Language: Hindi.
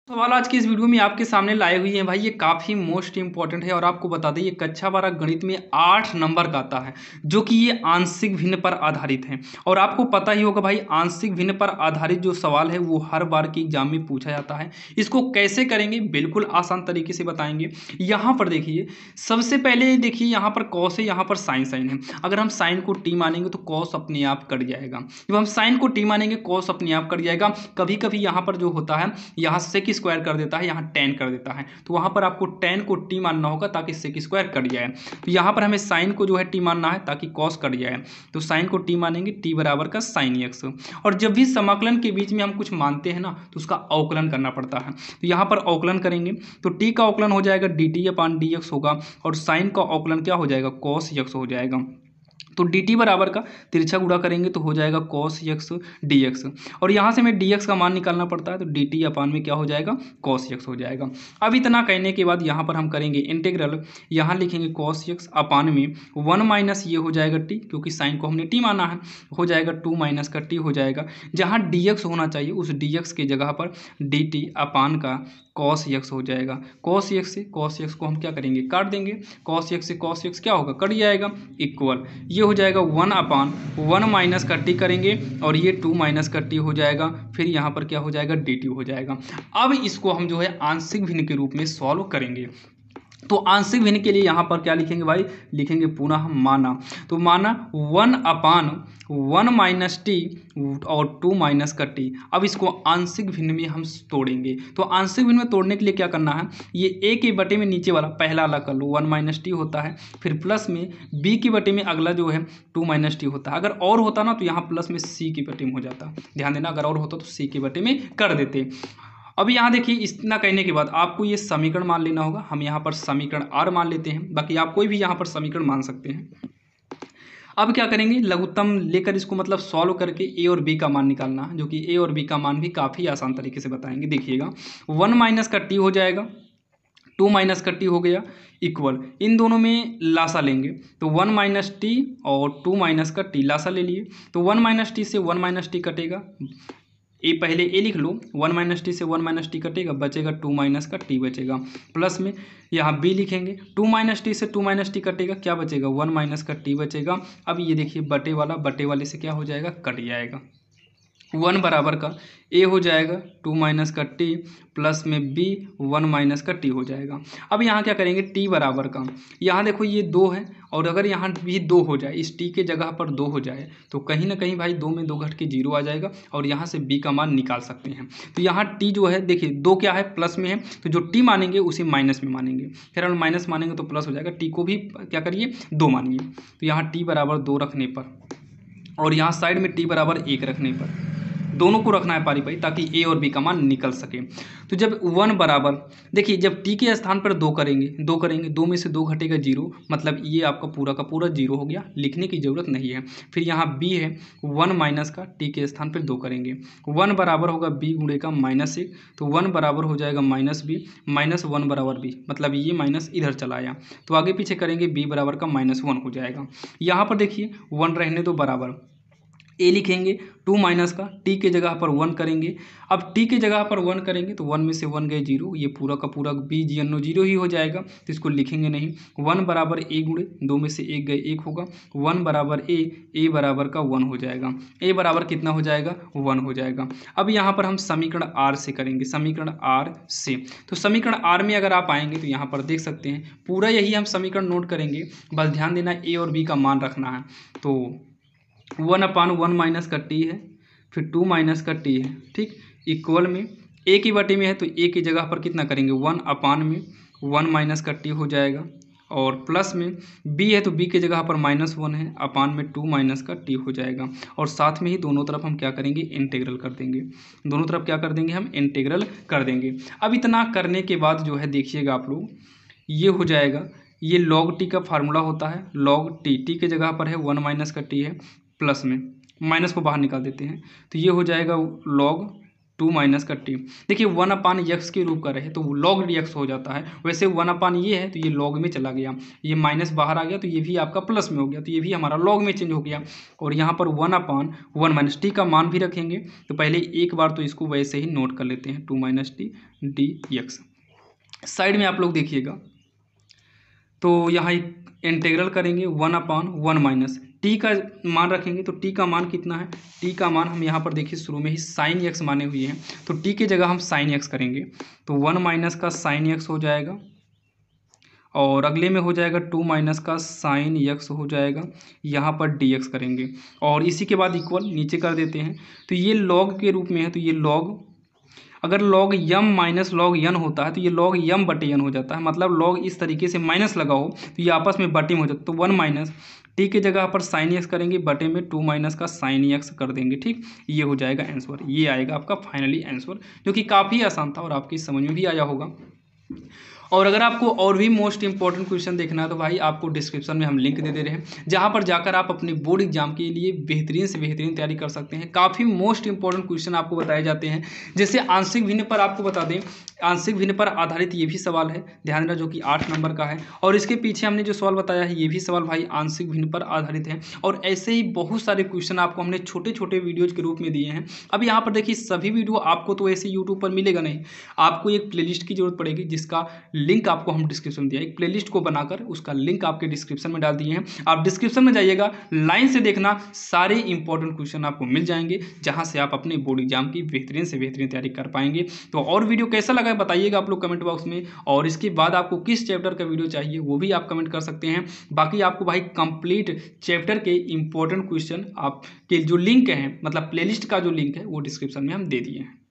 सवाल आज की इस वीडियो में आपके सामने लाए हुए हैं भाई। ये काफ़ी मोस्ट इंपॉर्टेंट है और आपको बता दें ये कक्षा 12 गणित में 8 नंबर का आता है, जो कि ये आंशिक भिन्न पर आधारित है। और आपको पता ही होगा भाई, आंशिक भिन्न पर आधारित जो सवाल है वो हर बार के एग्जाम में पूछा जाता है। इसको कैसे करेंगे बिल्कुल आसान तरीके से बताएंगे। यहाँ पर देखिए, सबसे पहले देखिए यहाँ पर कॉस है, यहाँ पर साइन साइन है। अगर हम साइन को टी मानेंगे तो कॉस अपने आप कट जाएगा। जब हम साइन को टी मानेंगे कॉस अपने आप कट जाएगा। कभी कभी यहाँ पर जो होता है, यहाँ सेक स्क्वायर कर देता है, यहाँ टेन कर देता है, तो वहाँ पर आपको टेन को टी मानना होगा ताकि सेक स्क्वायर कट जाए। तो यहाँ पर हमें साइन को जो है टी मानना है ताकि कॉस कट जाए। तो साइन को टी मानेंगे, टी बराबर का साइन एक्स। और जब भी समाकलन के बीच में हम कुछ मानते हैं ना, तो उसका अवकलन करना पड़ता है। तो यहाँ पर अवकलन करेंगे तो टी का अवकलन हो जाएगा D T upon D x होगा, और साइन का अवकलन क्या हो जाएगा, कॉस एक्स हो जाएगा। तो डी टी बराबर का तिरछा गुणा करेंगे तो हो जाएगा कॉस एक्स डी एक्स। और यहाँ से हमें डी एक्स का मान निकालना पड़ता है, तो डी टी अपान में क्या हो जाएगा, कॉस एक्स हो जाएगा। अब इतना कहने के बाद यहाँ पर हम करेंगे इंटीग्रल। यहाँ लिखेंगे कॉस एक्स अपान में वन माइनस ये हो जाएगा टी, क्योंकि साइन को हमने टी माना है, हो जाएगा टू माइनस का टी हो जाएगा। जहाँ डी एक्स होना चाहिए उस डी एक्स की जगह पर डी टी अपान का कॉस एक्स हो जाएगा। कॉस एक्स से कॉस एक्स को हम क्या करेंगे, काट देंगे। कॉस एक्स से कॉस एक्स क्या होगा, कट जाएगा, इक्वल ये हो जाएगा वन अपान वन माइनस का टी करेंगे, और ये टू माइनस का टी हो जाएगा। फिर यहाँ पर क्या हो जाएगा, डी टी हो जाएगा। अब इसको हम जो है आंशिक भिन्न के रूप में सॉल्व करेंगे। तो आंशिक भिन्न के लिए यहाँ पर क्या लिखेंगे भाई, लिखेंगे पुनः माना। तो माना one upon one minus T और टू माइनस का टी। अब इसको आंशिक भिन्न में हम तोड़ेंगे। तो आंशिक भिन्न में तोड़ने के लिए क्या करना है, ये ए के बटे में नीचे वाला पहला अलग कर लो, वन माइनस टी होता है। फिर प्लस में बी के बटे में अगला जो है टू माइनस टी होता है। अगर और होता ना तो यहाँ प्लस में सी के बटे में हो जाता, ध्यान देना, अगर और होता तो सी के बटे में कर देते। अब यहाँ देखिए, इतना कहने के बाद आपको ये समीकरण मान लेना होगा। हम यहाँ पर समीकरण आर मान लेते हैं, बाकी आप कोई भी यहाँ पर समीकरण मान सकते हैं। अब क्या करेंगे, लघुत्तम लेकर इसको मतलब सॉल्व करके ए और बी का मान निकालना है, जो कि ए और बी का मान भी काफ़ी आसान तरीके से बताएंगे। देखिएगा, वन माइनस का टी हो जाएगा, टू माइनस का टी हो गया, इक्वल इन दोनों में लासा लेंगे। तो वन माइनस टी और टू माइनस का टी लासा ले लिए, तो वन माइनस टी से वन माइनस टी कटेगा, ए पहले ए लिख लो, वन माइनस टी से वन माइनस टी कटेगा, बचेगा टू माइनस का टी बचेगा। प्लस में यहाँ बी लिखेंगे, टू माइनस टी से टू माइनस टी कटेगा, क्या बचेगा, वन माइनस का टी बचेगा। अब ये देखिए बटे वाला बटे वाले से क्या हो जाएगा, कट जाएगा। वन बराबर का ए हो जाएगा टू माइनस का टी, प्लस में बी वन माइनस का टी हो जाएगा। अब यहाँ क्या करेंगे, टी बराबर का, यहाँ देखो ये दो है, और अगर यहाँ भी दो हो जाए, इस टी के जगह पर दो हो जाए, तो कहीं ना कहीं भाई दो में दो घट के जीरो आ जाएगा, और यहाँ से बी का मान निकाल सकते हैं। तो यहाँ टी जो है देखिए, दो क्या है, प्लस में है, तो जो टी मानेंगे उसे माइनस में मानेंगे। फिर हम माइनस मानेंगे तो प्लस हो जाएगा, टी को भी क्या करिए, दो मानिए। तो यहाँ टी बराबर दो रखने पर, और यहाँ साइड में टी बराबर एक रखने पर, दोनों को रखना है पारी पारी, ताकि ए और बी का मान निकल सके। तो जब वन बराबर, देखिए जब टी के स्थान पर दो करेंगे, दो में से दो घटेगा जीरो, मतलब ये आपका पूरा का पूरा जीरो हो गया, लिखने की जरूरत नहीं है। फिर यहाँ बी है वन माइनस का, टी के स्थान पर दो करेंगे, वन बराबर होगा बी गुणे का माइनस एक, तो वन बराबर हो जाएगा माइनस बी, माइनस वन बराबर बी, मतलब ये माइनस इधर चला आया, तो आगे पीछे करेंगे बी बराबर का माइनस वन हो जाएगा। यहाँ पर देखिए वन रहने दो, बराबर ए लिखेंगे, टू माइनस का टी के जगह पर वन करेंगे। अब टी के जगह पर वन करेंगे तो वन में से वन गए जीरो, ये पूरा का पूरा B G N O zero ही हो जाएगा, तो इसको लिखेंगे नहीं। वन बराबर ए गुणे दो में से एक गए एक होगा, वन बराबर ए बराबर का वन हो जाएगा, ए बराबर कितना हो जाएगा, वन हो जाएगा। अब यहाँ पर हम समीकरण आर से करेंगे, समीकरण आर से। तो समीकरण आर में अगर आप आएंगे तो यहाँ पर देख सकते हैं पूरा यही हम समीकरण नोट करेंगे, बस ध्यान देना ए और बी का मान रखना है। तो वन अपान वन माइनस का टी है, फिर टू माइनस का टी है, ठीक, इक्वल में ए की बटे में है तो ए की जगह पर कितना करेंगे, वन अपान में वन माइनस का टी हो जाएगा, और प्लस में बी है तो बी की जगह पर माइनस वन है, अपान में टू माइनस का टी हो जाएगा। और साथ में ही दोनों तरफ हम क्या करेंगे, इंटीग्रल कर देंगे, दोनों तरफ क्या कर देंगे, हम इंटीग्रल कर देंगे। अब इतना करने के बाद जो है देखिएगा आप लोग, ये हो जाएगा, ये लॉग टी का फार्मूला होता है, लॉग टी, टी के जगह पर है वन माइनस का टी है, प्लस में माइनस को बाहर निकाल देते हैं, तो ये हो जाएगा लॉग 2 माइनस का टी। देखिए 1/x के रूप का रहे तो log dx हो जाता है, वैसे 1/ ये है तो ये log में चला गया, ये माइनस बाहर आ गया तो ये भी आपका प्लस में हो गया, तो ये भी हमारा log में चेंज हो गया। और यहाँ पर 1/1 माइनस टी का मान भी रखेंगे, तो पहले एक बार तो इसको वैसे ही नोट कर लेते हैं, 2 माइनस टी dx। साइड में आप लोग देखिएगा तो यहाँ एक इंटीग्रल करेंगे 1/1 माइनस टी का मान रखेंगे, तो टी का मान कितना है, टी का मान हम यहाँ पर देखिए शुरू में ही साइन एक्स माने हुए हैं, तो टी की जगह हम साइन एक्स करेंगे, तो 1 माइनस का साइन एक्स हो जाएगा, और अगले में हो जाएगा 2 माइनस का साइन एक्स हो जाएगा, यहाँ पर डी एक्स करेंगे, और इसी के बाद इक्वल नीचे कर देते हैं। तो ये लॉग के रूप में है, तो ये लॉग, अगर लॉग यम माइनस लॉग यन होता है तो ये लॉग यम बटे यन हो जाता है, मतलब लॉग इस तरीके से माइनस लगा हो तो ये आपस में बटे में हो जाता है, तो 1 माइनस टी के जगह पर साइन एक्स करेंगे, बटे में 2 माइनस का साइन एक्स कर देंगे। ठीक, ये हो जाएगा आंसर, ये आएगा आपका फाइनली आंसर, जो कि काफ़ी आसान था और आपकी समझ में भी आया होगा। और अगर आपको और भी मोस्ट इंपॉर्टेंट क्वेश्चन देखना है तो भाई आपको डिस्क्रिप्शन में हम लिंक दे रहे हैं, जहां पर जाकर आप अपने बोर्ड एग्जाम के लिए बेहतरीन से बेहतरीन तैयारी कर सकते हैं। काफ़ी मोस्ट इंपॉर्टेंट क्वेश्चन आपको बताए जाते हैं, जैसे आंशिक भिन्न पर आपको बता दें, आंशिक भिन्न पर आधारित ये भी सवाल है, ध्यान देना, जो कि 8 नंबर का है, और इसके पीछे हमने जो सवाल बताया है ये भी सवाल भाई आंशिक भिन्न पर आधारित है। और ऐसे ही बहुत सारे क्वेश्चन आपको हमने छोटे छोटे वीडियोज के रूप में दिए हैं। अब यहाँ पर देखिए सभी वीडियो आपको तो ऐसे यूट्यूब पर मिलेगा नहीं, आपको एक प्लेलिस्ट की जरूरत पड़ेगी, जिसका लिंक आपको हम डिस्क्रिप्शन में दिया, एक प्लेलिस्ट को बनाकर उसका लिंक आपके डिस्क्रिप्शन में डाल दिए हैं। आप डिस्क्रिप्शन में जाइएगा, लाइन से देखना, सारे इंपॉर्टेंट क्वेश्चन आपको मिल जाएंगे, जहां से आप अपने बोर्ड एग्जाम की बेहतरीन से बेहतरीन तैयारी कर पाएंगे। तो और वीडियो कैसा लगा बताइएगा आप लोग कमेंट बॉक्स में, और इसके बाद आपको किस चैप्टर का वीडियो चाहिए वो भी आप कमेंट कर सकते हैं। बाकी आपको भाई कंप्लीट चैप्टर के इंपॉर्टेंट क्वेश्चन आपके जो लिंक हैं, मतलब प्लेलिस्ट का जो लिंक है वो डिस्क्रिप्शन में हम दे दिए हैं।